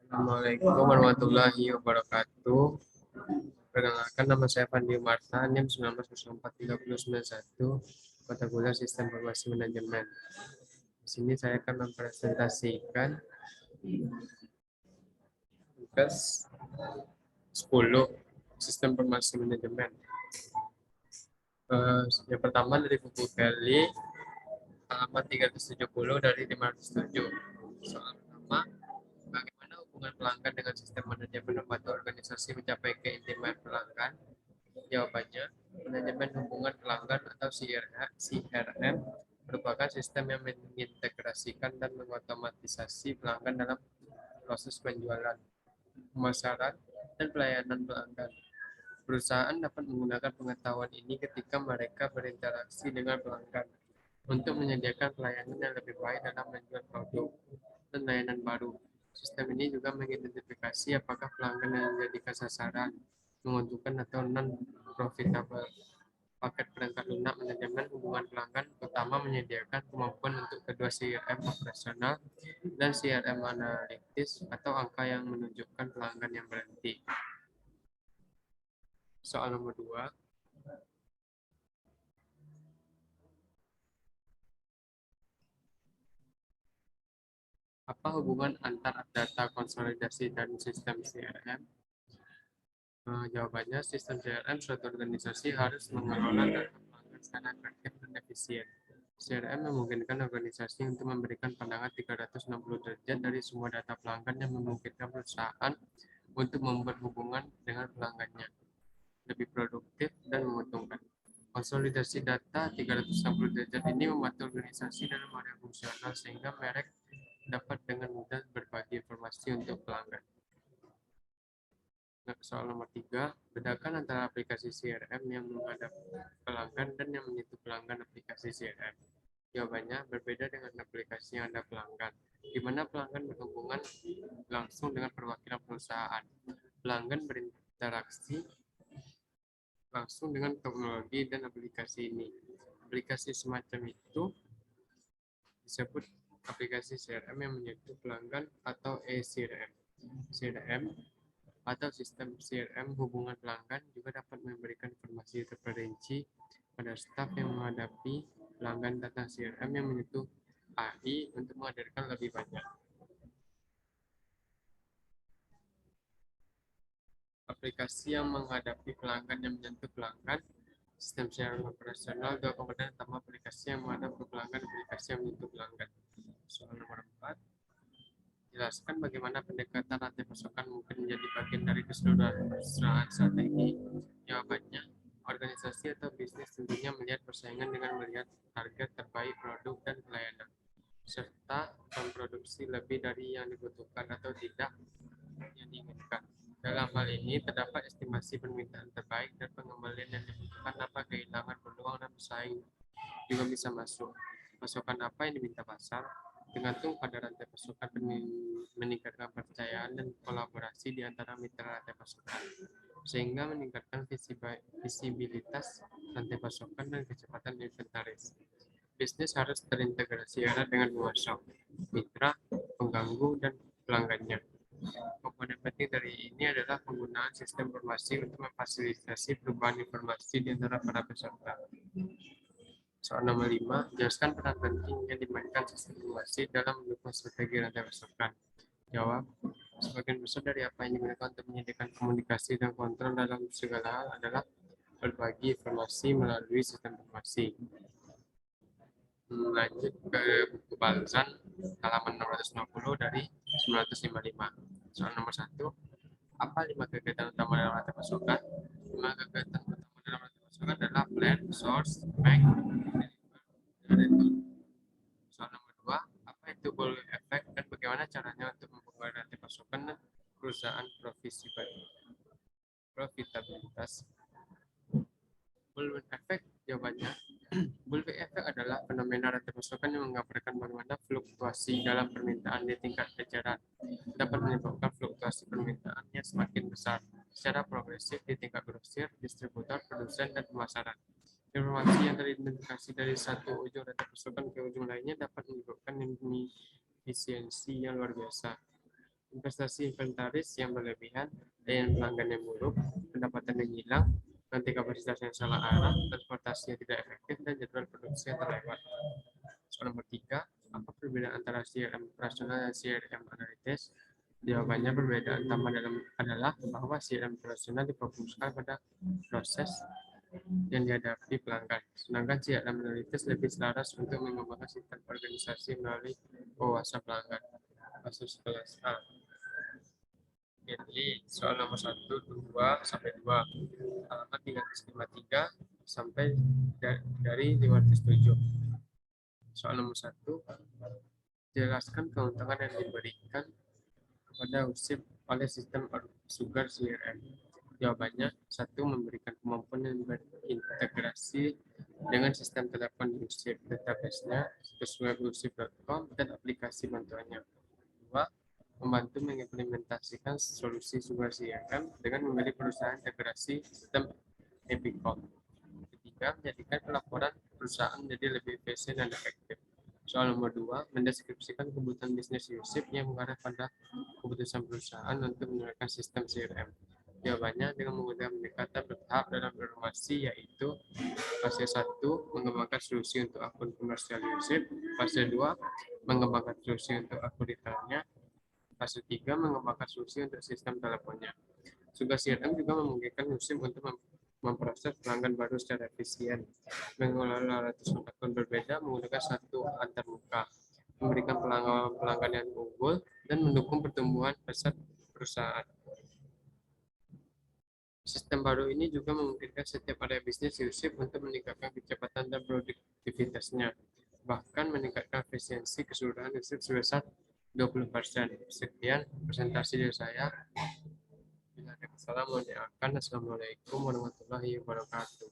Assalamualaikum warahmatullahi wabarakatuh. Perkenalkan, nama saya Fandi Marta, NIM 19043091, mata kuliah Sistem Informasi Manajemen. Di sini saya akan mempresentasikan tugas 10 Sistem Informasi Manajemen. Yang pertama dari buku Kelly, halaman 370 dari 507. Soal pertama, bagaimana hubungan pelanggan dengan sistem manajemen membantu organisasi mencapai keintiman pelanggan? Jawabannya, manajemen hubungan pelanggan atau CRM merupakan sistem yang mengintegrasikan dan mengotomatisasi pelanggan dalam proses penjualan, pemasaran, dan pelayanan pelanggan. Perusahaan dapat menggunakan pengetahuan ini ketika mereka berinteraksi dengan pelanggan untuk menyediakan pelayanan yang lebih baik dalam menjual produk dan layanan baru. Sistem ini juga mengidentifikasi apakah pelanggan yang dijadikan sasaran menguntungkan atau non-profitable. Paket perangkat lunak manajemen hubungan pelanggan pertama menyediakan kemampuan untuk kedua CRM operasional dan CRM analitis atau angka yang menunjukkan pelanggan yang berhenti. Soal nomor 2. Apa hubungan antar data konsolidasi dan sistem CRM? Jawabannya, sistem CRM suatu organisasi harus mengelola data pelanggan secara efektif dan efisien. CRM memungkinkan organisasi untuk memberikan pandangan 360 derajat dari semua data pelanggan yang memungkinkan perusahaan untuk membuat hubungan dengan pelanggannya lebih produktif dan menguntungkan. Konsolidasi data 360 derajat ini membantu organisasi dalam area fungsional sehingga merek dapat dengan mudah berbagi informasi untuk pelanggan. Soal nomor 3, bedakan antara aplikasi CRM yang menghadap pelanggan dan yang menyentuh pelanggan aplikasi CRM. Jawabannya, berbeda dengan aplikasi yang ada pelanggan, di mana pelanggan berhubungan langsung dengan perwakilan perusahaan. Pelanggan berinteraksi langsung dengan teknologi dan aplikasi ini. Aplikasi semacam itu disebut aplikasi CRM yang menyentuh pelanggan atau e-CRM. CRM atau sistem CRM hubungan pelanggan juga dapat memberikan informasi terperinci pada staf yang menghadapi pelanggan data CRM yang menyentuh AI untuk menghadirkan lebih banyak. Aplikasi yang menghadapi pelanggan yang menyentuh pelanggan, sistem CRM operasional, dua komponen utama aplikasi yang menghadapi pelanggan, aplikasi yang menyentuh pelanggan. Soal nomor 4. Jelaskan bagaimana pendekatan rantai pasokan mungkin menjadi bagian dari keseluruhan perusahaan strategi. Jawabannya, organisasi atau bisnis tentunya melihat persaingan dengan melihat target terbaik produk dan pelayanan, serta memproduksi lebih dari yang dibutuhkan atau tidak yang diinginkan. Dalam hal ini, terdapat estimasi permintaan terbaik dan pengembalian yang dibutuhkan tanpa kehilangan peluang dan pesaing juga bisa masuk. Pasokan apa yang diminta pasar tergantung pada rantai pasokan meningkatkan kepercayaan dan kolaborasi di antara mitra rantai pasokan, sehingga meningkatkan visibilitas rantai pasokan dan kecepatan inventaris. Bisnis harus terintegrasi erat dengan pengusaha, mitra, pengganggu, dan pelanggannya. Komponen penting dari ini adalah penggunaan sistem informasi untuk memfasilitasi perubahan informasi di antara para peserta. Soal nomor 5, jelaskan peran penting yang dimainkan sistem informasi dalam mendukung strategi rantai pasokan. Jawab, sebagian besar dari apa yang digunakan untuk menyediakan komunikasi dan kontrol dalam segala hal adalah berbagi informasi melalui sistem informasi. Lanjut ke buku Balzan, halaman 660 dari 955. Soal nomor 1, apa 5 kegiatan utama dalam rantai pasokan? 5 kegiatan utama dalam rantai pasokan adalah plan, source, make, dan return. Soal nomor 2, apa itu bullwhip effect dan bagaimana caranya untuk membuat rantai pasokan dan perusahaan profitabilitas? Bullwhip effect, jawabannya, bullwhip effect adalah fenomena rantai pasokan yang menggambarkan bagaimana fluktuasi dalam permintaan di tingkat jajaran dapat menyebabkan fluktuasi permintaannya semakin besar secara progresif di tingkat grosir, distributor, produsen, dan pemasaran. Informasi yang teridentifikasi dari satu ujung rantai pasokan ke ujung lainnya dapat menyebabkan efisiensi yang luar biasa. investasi inventaris yang berlebihan, layanan pelanggan yang buruk, pendapatan yang hilang, nanti kapasitas yang salah arah, transportasi yang tidak efektif, dan jadwal produksi yang terlewat. Soal nomor 3, apa perbedaan antara CRM operasional dan CRM analitis? Jawabannya perbedaan utama adalah bahwa CRM operasional difokuskan pada proses yang dihadapi pelanggan, sedangkan CRM analitis lebih selaras untuk mengembangkan sistem organisasi melalui wawasan pelanggan. Kasus kelas A. Jadi soal nomor 1, 2 sampai 2, halaman 353 sampai dari 507. Soal nomor 1, jelaskan keuntungan yang diberikan kepada USIP oleh sistem Sugar CRM. Jawabannya, 1. Memberikan kemampuan yang berintegrasi dengan sistem telepon USIP, database-nya, situs web usip.com, dan aplikasi bantuannya. 2. Membantu mengimplementasikan solusi Sugar CRM dengan memilih perusahaan integrasi sistem Epicom. 3. Menjadikan pelaporan perusahaan menjadi lebih efisien dan efektif. Soal nomor 2, mendeskripsikan kebutuhan bisnis USIP yang mengarah pada keputusan perusahaan untuk menggunakan sistem CRM. Jawabannya dengan menggunakan pendekatan bertahap dalam informasi, yaitu fase 1, mengembangkan solusi untuk akun komersial USIP, fase 2, mengembangkan solusi untuk akun retailnya, fase 3, mengembangkan solusi untuk sistem teleponnya. Sugar CRM juga memungkinkan USIP untuk memproses pelanggan baru secara efisien, mengelola ratusan akun berbeda menggunakan satu antarmuka, memberikan pelanggan yang unggul, dan mendukung pertumbuhan pesat perusahaan. Sistem baru ini juga memungkinkan setiap area bisnis USIP untuk meningkatkan kecepatan dan produktivitasnya, bahkan meningkatkan efisiensi keseluruhan USIP sebesar 20%. Sekian presentasi dari saya. Bila ada kesalahan, mohon dimaafkan. Assalamualaikum warahmatullahi wabarakatuh.